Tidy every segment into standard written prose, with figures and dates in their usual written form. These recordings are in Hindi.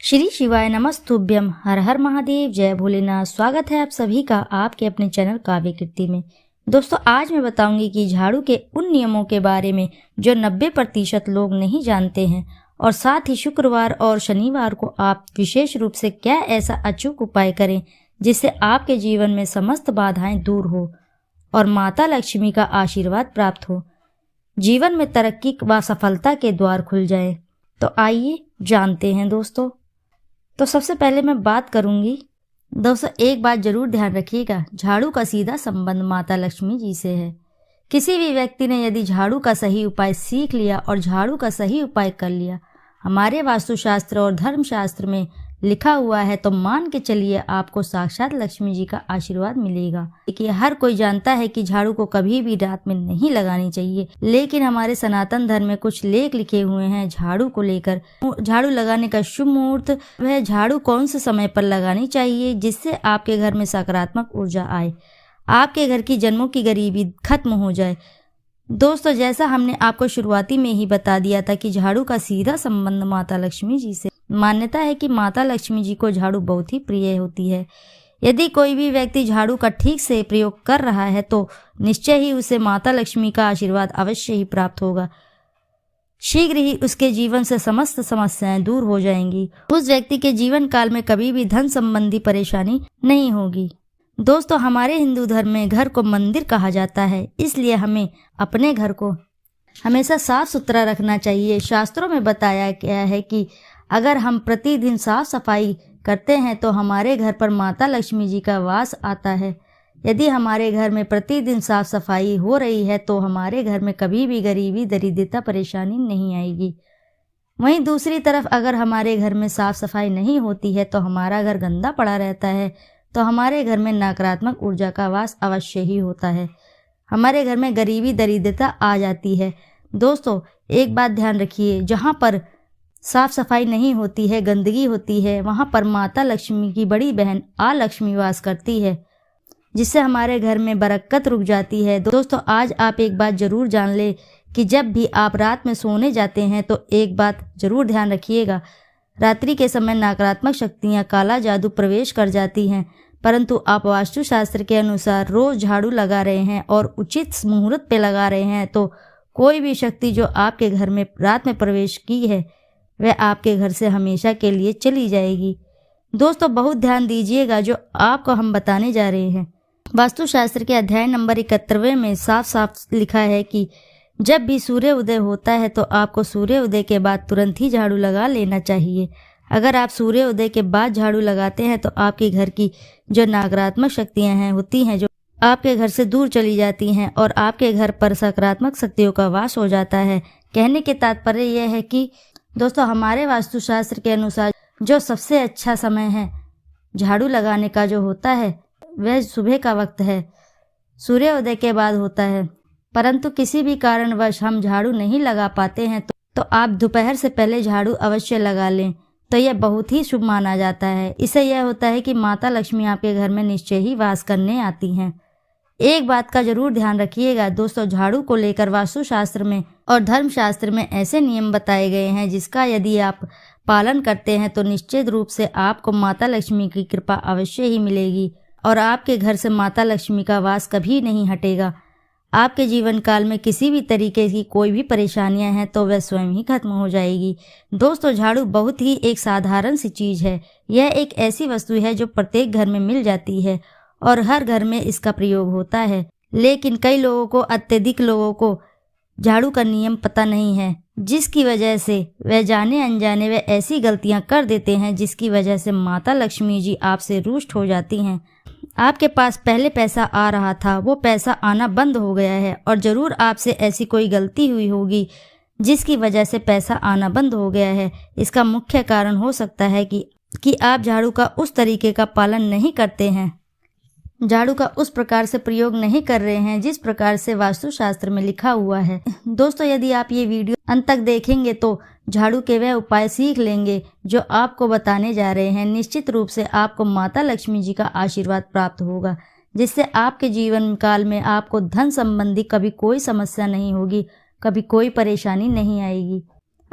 श्री शिवाय नमस्तुभ्यम। हर हर महादेव, जय भोलेनाथ। स्वागत है आप सभी का आपके अपने चैनल काव्य कीर्ति में। दोस्तों, आज मैं बताऊंगी कि झाड़ू के उन नियमों के बारे में जो 90% लोग नहीं जानते हैं, और साथ ही शुक्रवार और शनिवार को आप विशेष रूप से क्या ऐसा अचूक उपाय करें जिससे आपके जीवन में समस्त बाधाएं दूर हो और माता लक्ष्मी का आशीर्वाद प्राप्त हो, जीवन में तरक्की व सफलता के द्वार खुल जाए। तो आइए जानते हैं दोस्तों। तो सबसे पहले मैं बात करूंगी दोस्तों, एक बात जरूर ध्यान रखिएगा, झाड़ू का सीधा संबंध माता लक्ष्मी जी से है। किसी भी व्यक्ति ने यदि झाड़ू का सही उपाय सीख लिया और झाड़ू का सही उपाय कर लिया, हमारे वास्तुशास्त्र और धर्मशास्त्र में लिखा हुआ है, तो मान के चलिए आपको साक्षात लक्ष्मी जी का आशीर्वाद मिलेगा। देखिए, हर कोई जानता है कि झाड़ू को कभी भी रात में नहीं लगानी चाहिए, लेकिन हमारे सनातन धर्म में कुछ लेख लिखे हुए हैं झाड़ू को लेकर। झाड़ू लगाने का शुभ मुहूर्त, वह झाड़ू कौन से समय पर लगानी चाहिए जिससे आपके घर में सकारात्मक ऊर्जा आए, आपके घर की जन्मों की गरीबी खत्म हो जाए। दोस्तों, जैसा हमने आपको शुरुआती में ही बता दिया था कि झाड़ू का सीधा संबंध माता लक्ष्मी जी से। मान्यता है कि माता लक्ष्मी जी को झाड़ू बहुत ही प्रिय होती है। यदि कोई भी व्यक्ति झाड़ू का ठीक से प्रयोग कर रहा है तो निश्चय ही उसे माता लक्ष्मी का आशीर्वाद अवश्य ही प्राप्त होगा। शीघ्र ही उसके जीवन से समस्त समस्याएं दूर हो जाएंगी। उस व्यक्ति के जीवन काल में कभी भी धन संबंधी परेशानी नहीं होगी। दोस्तों, हमारे हिंदू धर्म में घर को मंदिर कहा जाता है, इसलिए हमें अपने घर को हमेशा साफ सुथरा रखना चाहिए। शास्त्रों में बताया गया है कि अगर हम प्रतिदिन साफ सफाई करते हैं तो हमारे घर पर माता लक्ष्मी जी का वास आता है। यदि हमारे घर में प्रतिदिन साफ सफाई हो रही है तो हमारे घर में कभी भी गरीबी दरिद्रता परेशानी नहीं आएगी। वहीं दूसरी तरफ अगर हमारे घर में साफ सफाई नहीं होती है तो हमारा घर गंदा पड़ा रहता है, तो हमारे घर में नकारात्मक ऊर्जा का वास अवश्य ही होता है। हमारे घर में गरीबी दरिद्रता आ जाती है। दोस्तों, एक बात ध्यान रखिए, जहाँ पर साफ सफाई नहीं होती है, गंदगी होती है, वहाँ पर माता लक्ष्मी की बड़ी बहन लक्ष्मी वास करती है, जिससे हमारे घर में बरकत रुक जाती है। दोस्तों, आज आप एक बात जरूर जान ले कि जब भी आप रात में सोने जाते हैं तो एक बात जरूर ध्यान रखिएगा, रात्रि के समय नकारात्मक शक्तियाँ, काला जादू प्रवेश कर जाती हैं। परंतु आप वास्तुशास्त्र के अनुसार रोज झाड़ू लगा रहे हैं और उचित मुहूर्त पे लगा रहे हैं, तो कोई भी शक्ति जो आपके घर में रात में प्रवेश की है वह आपके घर से हमेशा के लिए चली जाएगी। दोस्तों, बहुत ध्यान दीजिएगा जो आपको हम बताने जा रहे हैं। वास्तुशास्त्र के अध्याय नंबर 71 में साफ साफ लिखा है कि जब भी सूर्य उदय होता है तो आपको सूर्य उदय के बाद तुरंत ही झाड़ू लगा लेना चाहिए। अगर आप सूर्य उदय के बाद झाड़ू लगाते हैं तो आपके घर की जो नकारात्मक शक्तियां होती हैं जो आपके घर से दूर चली जाती हैं और आपके घर पर सकारात्मक शक्तियों का वास हो जाता है। कहने के तात्पर्य यह है कि दोस्तों, हमारे वास्तुशास्त्र के अनुसार जो सबसे अच्छा समय है झाड़ू लगाने का जो होता है वह सुबह का वक्त है, सूर्योदय के बाद होता है। परंतु किसी भी कारणवश हम झाड़ू नहीं लगा पाते हैं तो आप दोपहर से पहले झाड़ू अवश्य लगा लें, तो यह बहुत ही शुभ माना जाता है। इससे यह होता है कि माता लक्ष्मी आपके घर में निश्चय ही वास करने आती हैं। एक बात का जरूर ध्यान रखिएगा दोस्तों, झाड़ू को लेकर वास्तुशास्त्र में और धर्मशास्त्र में ऐसे नियम बताए गए हैं जिसका यदि आप पालन करते हैं तो निश्चित रूप से आपको माता लक्ष्मी की कृपा अवश्य ही मिलेगी और आपके घर से माता लक्ष्मी का वास कभी नहीं हटेगा। आपके जीवन काल में किसी भी तरीके की कोई भी परेशानियां हैं तो वह स्वयं ही खत्म हो जाएगी। दोस्तों, झाड़ू बहुत ही एक साधारण सी चीज़ है। यह एक ऐसी वस्तु है जो प्रत्येक घर में मिल जाती है और हर घर में इसका प्रयोग होता है, लेकिन कई लोगों को, अत्यधिक लोगों को झाड़ू का नियम पता नहीं है, जिसकी वजह से वह जाने अनजाने वे ऐसी गलतियां कर देते हैं जिसकी वजह से माता लक्ष्मी जी आपसे रुष्ट हो जाती हैं। आपके पास पहले पैसा आ रहा था, वो पैसा आना बंद हो गया है और ज़रूर आपसे ऐसी कोई गलती हुई होगी जिसकी वजह से पैसा आना बंद हो गया है। इसका मुख्य कारण हो सकता है कि आप झाड़ू का उस तरीके का पालन नहीं करते हैं, झाड़ू का उस प्रकार से प्रयोग नहीं कर रहे हैं जिस प्रकार से वास्तुशास्त्र में लिखा हुआ है। दोस्तों, यदि आप ये वीडियो अंत तक देखेंगे तो झाड़ू के वह उपाय सीख लेंगे जो आपको बताने जा रहे हैं। निश्चित रूप से आपको माता लक्ष्मी जी का आशीर्वाद प्राप्त होगा, जिससे आपके जीवन काल में आपको धन संबंधी कभी कोई समस्या नहीं होगी, कभी कोई परेशानी नहीं आएगी।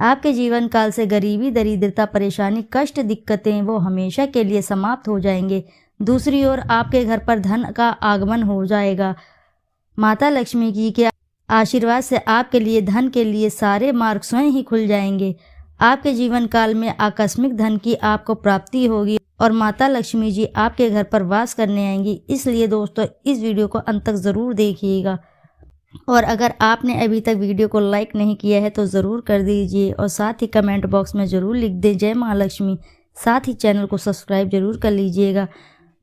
आपके जीवन काल से गरीबी, दरिद्रता, परेशानी, कष्ट, दिक्कतें वो हमेशा के लिए समाप्त हो जाएंगे। दूसरी ओर आपके घर पर धन का आगमन हो जाएगा। माता लक्ष्मी जी के आशीर्वाद से आपके लिए धन के लिए सारे मार्ग स्वयं ही खुल जाएंगे। आपके जीवन काल में आकस्मिक धन की आपको प्राप्ति होगी और माता लक्ष्मी जी आपके घर पर वास करने आएंगी। इसलिए दोस्तों इस वीडियो को अंत तक ज़रूर देखिएगा। और अगर आपने अभी तक वीडियो को लाइक नहीं किया है तो ज़रूर कर दीजिए और साथ ही कमेंट बॉक्स में ज़रूर लिख दें जय महालक्ष्मी। साथ ही चैनल को सब्सक्राइब जरूर कर लीजिएगा।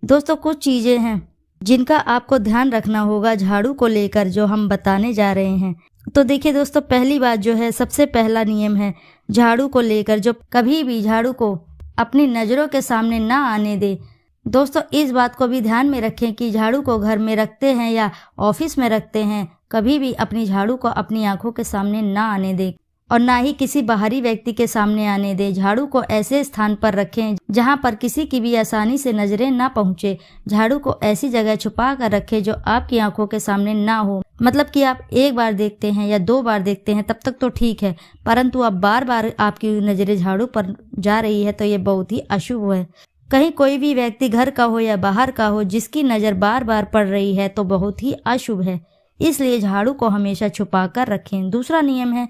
दोस्तों कुछ चीज़ें हैं जिनका आपको ध्यान रखना होगा झाड़ू को लेकर, जो हम बताने जा रहे हैं। तो देखिए दोस्तों, पहली बात जो है, सबसे पहला नियम है झाड़ू को लेकर, जो कभी भी झाड़ू को अपनी नज़रों के सामने ना आने दे। दोस्तों इस बात को भी ध्यान में रखें कि झाड़ू को घर में रखते हैं या ऑफिस में रखते हैं, कभी भी अपनी झाड़ू को अपनी आंखों के सामने ना आने दे और ना ही किसी बाहरी व्यक्ति के सामने आने दे। झाड़ू को ऐसे स्थान पर रखें जहां पर किसी की भी आसानी से नजरें ना पहुंचे। झाड़ू को ऐसी जगह छुपा कर रखें जो आपकी आंखों के सामने ना हो। मतलब कि आप एक बार देखते हैं या 2 बार देखते हैं तब तक तो ठीक है, परंतु अब बार बार आपकी नजरें झाड़ू पर जा रही है तो ये बहुत ही अशुभ है। कहीं कोई भी व्यक्ति घर का हो या बाहर का हो जिसकी नज़र बार बार पड़ रही है तो बहुत ही अशुभ है। इसलिए झाड़ू को हमेशा छुपा कर रखें। दूसरा नियम है,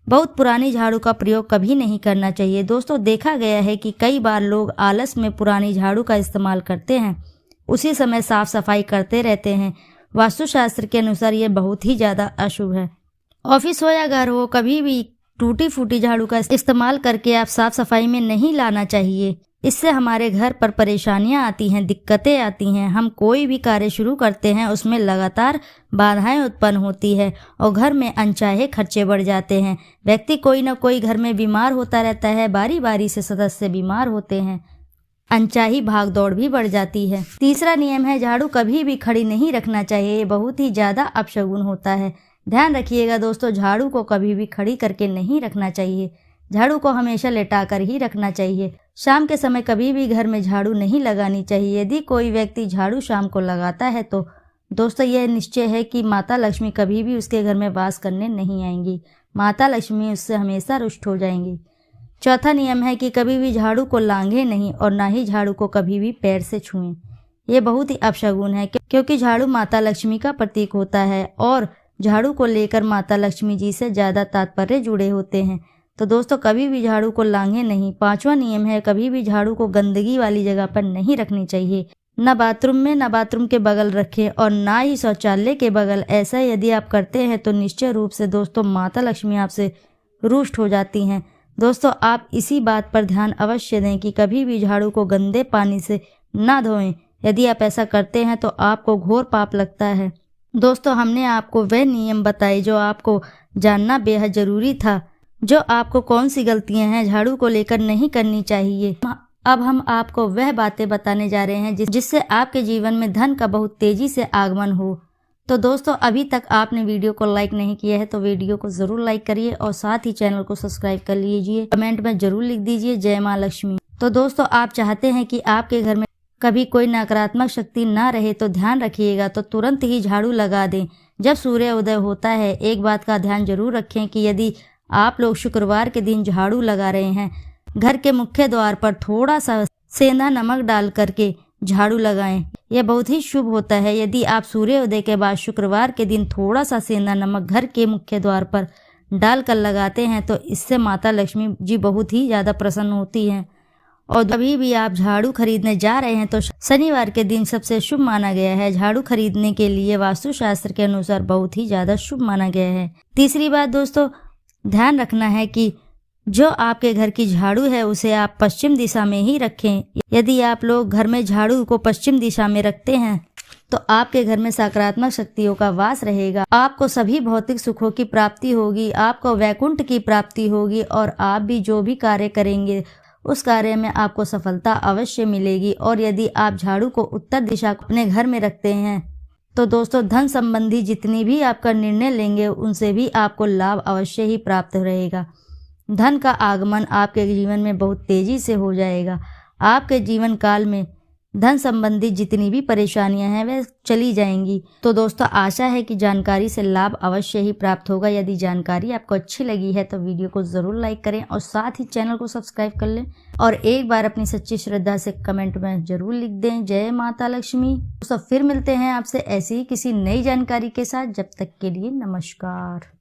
बहुत पुरानी झाड़ू का प्रयोग कभी नहीं करना चाहिए। दोस्तों देखा गया है कि कई बार लोग आलस में पुरानी झाड़ू का इस्तेमाल करते हैं, उसी समय साफ सफाई करते रहते हैं। वास्तुशास्त्र के अनुसार ये बहुत ही ज़्यादा अशुभ है। ऑफिस हो या घर हो, कभी भी टूटी फूटी झाड़ू का इस्तेमाल करके आप साफ सफाई में नहीं लाना चाहिए। इससे हमारे घर पर परेशानियां आती हैं, दिक्कतें आती हैं। हम कोई भी कार्य शुरू करते हैं उसमें लगातार बाधाएं उत्पन्न होती है और घर में अनचाहे खर्चे बढ़ जाते हैं। व्यक्ति कोई ना कोई घर में बीमार होता रहता है, बारी बारी से सदस्य बीमार होते हैं, अनचाही भाग दौड़ भी बढ़ जाती है। तीसरा नियम है, झाड़ू कभी भी खड़ी नहीं रखना चाहिए। ये बहुत ही ज़्यादा अपशगुन होता है। ध्यान रखिएगा दोस्तों, झाड़ू को कभी भी खड़ी करके नहीं रखना चाहिए। झाड़ू को हमेशा लेटाकर ही रखना चाहिए। शाम के समय कभी भी घर में झाड़ू नहीं लगानी चाहिए। यदि कोई व्यक्ति झाड़ू शाम को लगाता है तो दोस्तों यह निश्चय है कि माता लक्ष्मी कभी भी उसके घर में वास करने नहीं आएंगी। माता लक्ष्मी उससे हमेशा रुष्ट हो जाएंगी। चौथा नियम है कि कभी भी झाड़ू को लांघे नहीं और ना ही झाड़ू को कभी भी पैर से छुएं। ये बहुत ही अपशगुन है क्योंकि झाड़ू माता लक्ष्मी का प्रतीक होता है और झाड़ू को लेकर माता लक्ष्मी जी से ज़्यादा तात्पर्य जुड़े होते हैं। तो दोस्तों कभी भी झाड़ू को लांघे नहीं। पांचवा नियम है, कभी भी झाड़ू को गंदगी वाली जगह पर नहीं रखनी चाहिए। न बाथरूम में, न बाथरूम के बगल रखें और ना ही शौचालय के बगल। ऐसा यदि आप करते हैं तो निश्चय रूप से दोस्तों माता लक्ष्मी आपसे रुष्ट हो जाती हैं। दोस्तों आप इसी बात पर ध्यान अवश्य दें कि कभी भी झाड़ू को गंदे पानी से ना धोएं। यदि आप ऐसा करते हैं तो आपको घोर पाप लगता है। दोस्तों हमने आपको वह नियम बताए जो आपको जानना बेहद जरूरी था, जो आपको कौन सी गलतियां हैं झाड़ू को लेकर नहीं करनी चाहिए। अब हम आपको वह बातें बताने जा रहे हैं जिससे आपके जीवन में धन का बहुत तेजी से आगमन हो। तो दोस्तों अभी तक आपने वीडियो को लाइक नहीं किया है तो वीडियो को ज़रूर लाइक करिए और साथ ही चैनल को सब्सक्राइब कर लीजिए। कमेंट में ज़रूर लिख दीजिए जय माँ लक्ष्मी। तो दोस्तों आप चाहते हैं कि आपके घर में कभी कोई नकारात्मक शक्ति ना रहे तो ध्यान रखिएगा तो तुरंत ही झाड़ू लगा दें जब सूर्य उदय होता है। एक बात का ध्यान जरूर रखें कि यदि आप लोग शुक्रवार के दिन झाड़ू लगा रहे हैं, घर के मुख्य द्वार पर थोड़ा सा सेंधा नमक डाल करके झाड़ू लगाएं। यह बहुत ही शुभ होता है। यदि आप सूर्योदय के बाद शुक्रवार के दिन थोड़ा सा सेंधा नमक घर के मुख्य द्वार पर डालकर लगाते हैं तो इससे माता लक्ष्मी जी बहुत ही ज़्यादा प्रसन्न होती हैं। और अभी भी आप झाड़ू खरीदने जा रहे हैं तो शनिवार के दिन सबसे शुभ माना गया है। झाड़ू खरीदने के लिए वास्तुशास्त्र के अनुसार बहुत ही ज़्यादा शुभ माना गया है। तीसरी बात दोस्तों ध्यान रखना है कि जो आपके घर की झाड़ू है उसे आप पश्चिम दिशा में ही रखें। यदि आप लोग घर में झाड़ू को पश्चिम दिशा में रखते हैं तो आपके घर में सकारात्मक शक्तियों का वास रहेगा। आपको सभी भौतिक सुखों की प्राप्ति होगी, आपको वैकुंठ की प्राप्ति होगी और आप भी जो भी कार्य करेंगे उस कार्य में आपको सफलता अवश्य मिलेगी। और यदि आप झाड़ू को उत्तर दिशा अपने घर में रखते हैं तो दोस्तों धन संबंधी जितनी भी आपका निर्णय लेंगे उनसे भी आपको लाभ अवश्य ही प्राप्त रहेगा। धन का आगमन आपके जीवन में बहुत तेजी से हो जाएगा। आपके जीवन काल में धन संबंधी जितनी भी परेशानियां हैं वह चली जाएंगी। तो दोस्तों आशा है कि जानकारी से लाभ अवश्य ही प्राप्त होगा। यदि जानकारी आपको अच्छी लगी है तो वीडियो को ज़रूर लाइक करें और साथ ही चैनल को सब्सक्राइब कर लें और एक बार अपनी सच्ची श्रद्धा से कमेंट में ज़रूर लिख दें जय माता लक्ष्मी। तो फिर मिलते हैं आपसे ऐसी ही किसी नई जानकारी के साथ। जब तक के लिए नमस्कार।